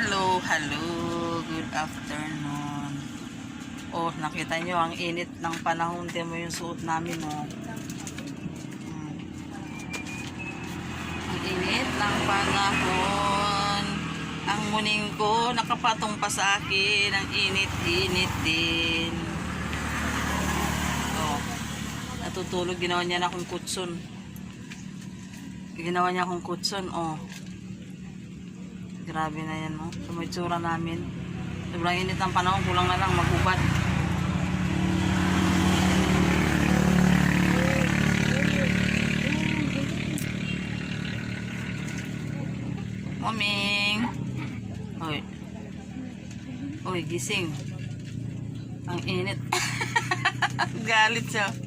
Hello, hello. Good afternoon. Oh, nakita nyo, ang init ng panahon. Tingnan mo yung suot namin, oh. Ang init ng panahon. Ang muning ko, nakapatong pa sa akin. Ang init-init din. Oh, natutulog. Ginawa niya na akong kutson. Ginawa niya akong kutson, oh. Grabe na yan, no? Sumitsura namin. Sobrang init ng panahon, kulang na lang magubad. Moming! Hoy. Hoy, gising. Ang init. Galit siya.